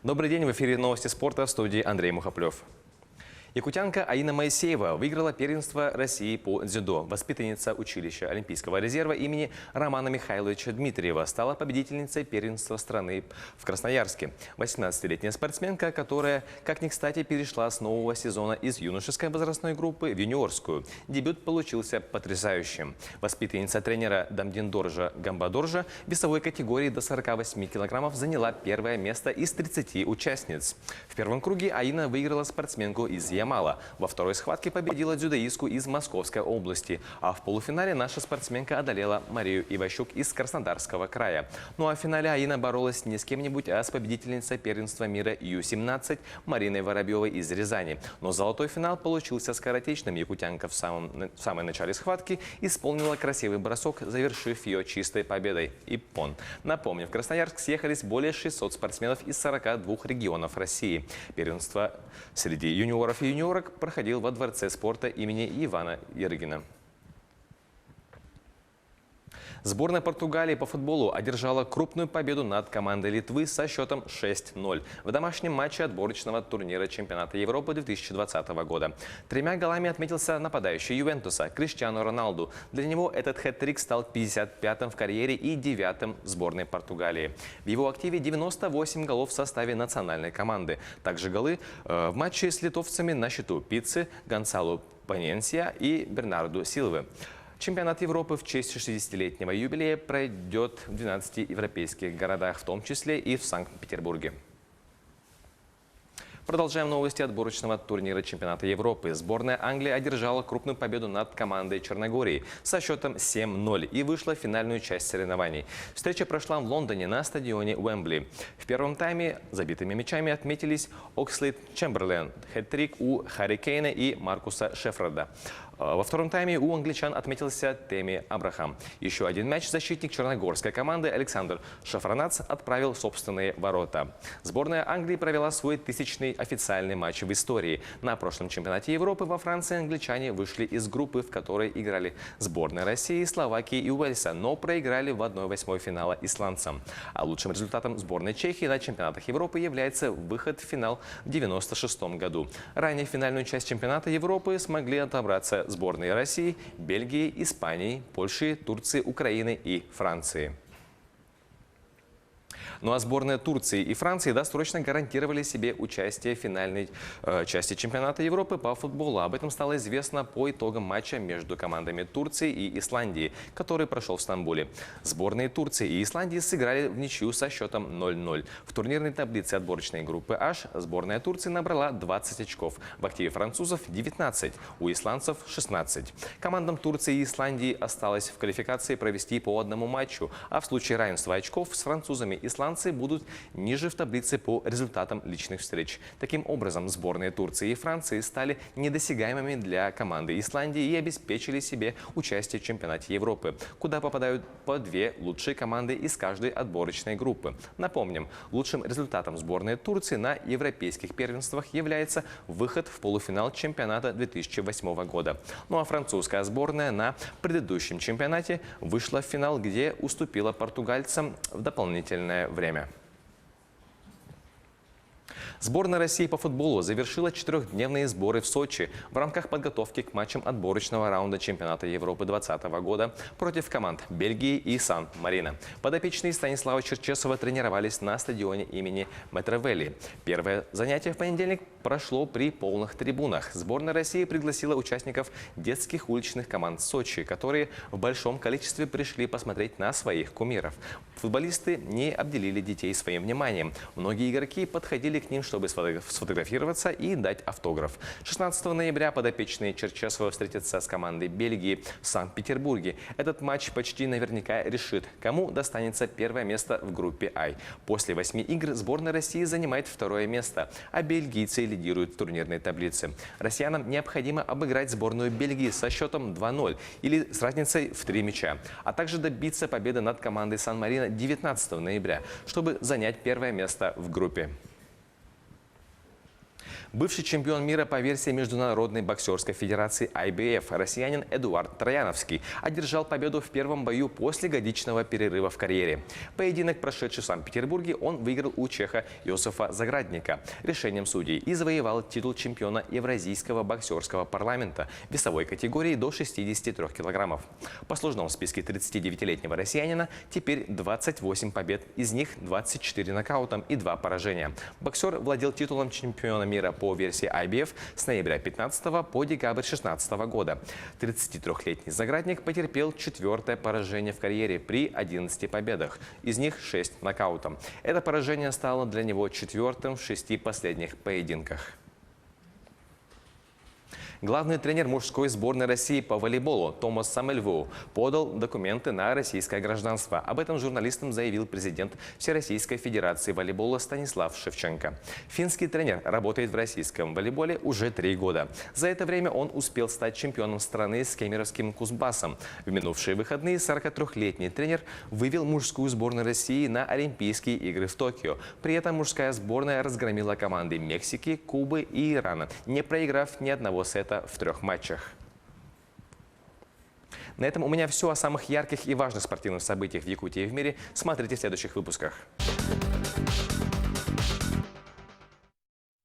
Добрый день, в эфире новости спорта, в студии Андрей Мухоплев. Якутянка Аина Моисеева выиграла первенство России по дзюдо. Воспитанница училища Олимпийского резерва имени Романа Михайловича Дмитриева стала победительницей первенства страны в Красноярске. 18-летняя спортсменка, которая, как ни кстати, перешла с нового сезона из юношеской возрастной группы в юниорскую. Дебют получился потрясающим. Воспитанница тренера Дамдиндоржа Гамбадоржа в весовой категории до 48 килограммов заняла первое место из 30 участниц. В первом круге Аина выиграла спортсменку из Ямала. Во второй схватке победила дзюдоистку из Московской области. А в полуфинале наша спортсменка одолела Марию Иващук из Краснодарского края. Ну а в финале Аина боролась не с кем-нибудь, а с победительницей первенства мира Ю-17 Мариной Воробьевой из Рязани. Но золотой финал получился скоротечным. Якутянка в самом начале схватки исполнила красивый бросок, завершив ее чистой победой. Иппон. Напомню, в Красноярск съехались более 600 спортсменов из 42 регионов России. Первенство среди юниоров и юниорок проходил во Дворце спорта имени Ивана Ярыгина. Сборная Португалии по футболу одержала крупную победу над командой Литвы со счетом 6-0 в домашнем матче отборочного турнира чемпионата Европы 2020 года. 3 голами отметился нападающий Ювентуса Криштиану Роналду. Для него этот хэт-трик стал 55-м в карьере и 9-м в сборной Португалии. В его активе 98 голов в составе национальной команды. Также голы в матче с литовцами на счету Пиццы, Гонсалу Паненсия и Бернарду Силвы. Чемпионат Европы в честь 60-летнего юбилея пройдет в 12 европейских городах, в том числе и в Санкт-Петербурге. Продолжаем новости отборочного турнира чемпионата Европы. Сборная Англии одержала крупную победу над командой Черногории со счетом 7-0 и вышла в финальную часть соревнований. Встреча прошла в Лондоне на стадионе Уэмбли. В первом тайме забитыми мячами отметились Окслейд Чемберлен, хэт-трик у Харри Кейна и Маркуса Шеффорда. Во втором тайме у англичан отметился Теми Абрахам. Еще один мяч защитник черногорской команды Александр Шафранац отправил в собственные ворота. Сборная Англии провела свой 1000-й официальный матч в истории. На прошлом чемпионате Европы во Франции англичане вышли из группы, в которой играли сборные России, Словакии и Уэльса, но проиграли в 1/8 финала исландцам. А лучшим результатом сборной Чехии на чемпионатах Европы является выход в финал в 1996 году. Ранее в финальную часть чемпионата Европы смогли отобраться сборные России, Бельгии, Испании, Польши, Турции, Украины и Франции. Ну а сборная Турции и Франции досрочно гарантировали себе участие в финальной части чемпионата Европы по футболу. Об этом стало известно по итогам матча между командами Турции и Исландии, который прошел в Стамбуле. Сборные Турции и Исландии сыграли в ничью со счетом 0-0. В турнирной таблице отборочной группы H сборная Турции набрала 20 очков. В активе французов 19, у исландцев 16. Командам Турции и Исландии осталось в квалификации провести по одному матчу, а в случае равенства очков с французами и исландцами будут ниже в таблице по результатам личных встреч. Таким образом, сборные Турции и Франции стали недосягаемыми для команды Исландии и обеспечили себе участие в чемпионате Европы, куда попадают по 2 лучшие команды из каждой отборочной группы. Напомним, лучшим результатом сборной Турции на европейских первенствах является выход в полуфинал чемпионата 2008 года. Ну а французская сборная на предыдущем чемпионате вышла в финал, где уступила португальцам в дополнительное время. Сборная России по футболу завершила 4-дневные сборы в Сочи в рамках подготовки к матчам отборочного раунда чемпионата Европы 2020 года против команд Бельгии и Сан-Марино. Подопечные Станислава Черчесова тренировались на стадионе имени Метровелли. Первое занятие в понедельник прошло при полных трибунах. Сборная России пригласила участников детских уличных команд Сочи, которые в большом количестве пришли посмотреть на своих кумиров. Футболисты не обделили детей своим вниманием. Многие игроки подходили к ним, чтобы сфотографироваться и дать автограф. 16 ноября подопечные Черчесова встретятся с командой Бельгии в Санкт-Петербурге. Этот матч почти наверняка решит, кому достанется первое место в группе I. После 8 игр сборная России занимает второе место, а бельгийцы лидируют в турнирной таблице. Россиянам необходимо обыграть сборную Бельгии со счетом 2-0 или с разницей в 3 мяча, а также добиться победы над командой Сан-Марино 19 ноября, чтобы занять первое место в группе. Бывший чемпион мира по версии Международной боксерской федерации IBF россиянин Эдуард Трояновский одержал победу в первом бою после годичного перерыва в карьере. Поединок, прошедший в Санкт-Петербурге, он выиграл у чеха Йосифа Заградника решением судей и завоевал титул чемпиона Евразийского боксерского парламента весовой категории до 63 килограммов. В послужном списке 39-летнего россиянина теперь 28 побед, из них 24 нокаутом и 2 поражения. Боксер владел титулом чемпиона мира по версии IBF с ноября 15 по декабрь 16 года. 33-летний Заградник потерпел 4-е поражение в карьере при 11 победах, из них 6 нокаутом. Это поражение стало для него 4-м в 6 последних поединках. Главный тренер мужской сборной России по волейболу Томас Самельвоу подал документы на российское гражданство. Об этом журналистам заявил президент Всероссийской федерации волейбола Станислав Шевченко. Финский тренер работает в российском волейболе уже 3 года. За это время он успел стать чемпионом страны с кемеровским Кузбассом. В минувшие выходные 43-летний тренер вывел мужскую сборную России на Олимпийские игры в Токио. При этом мужская сборная разгромила команды Мексики, Кубы и Ирана, не проиграв ни одного сета в 3 матчах. На этом у меня все о самых ярких и важных спортивных событиях в Якутии и в мире. Смотрите в следующих выпусках.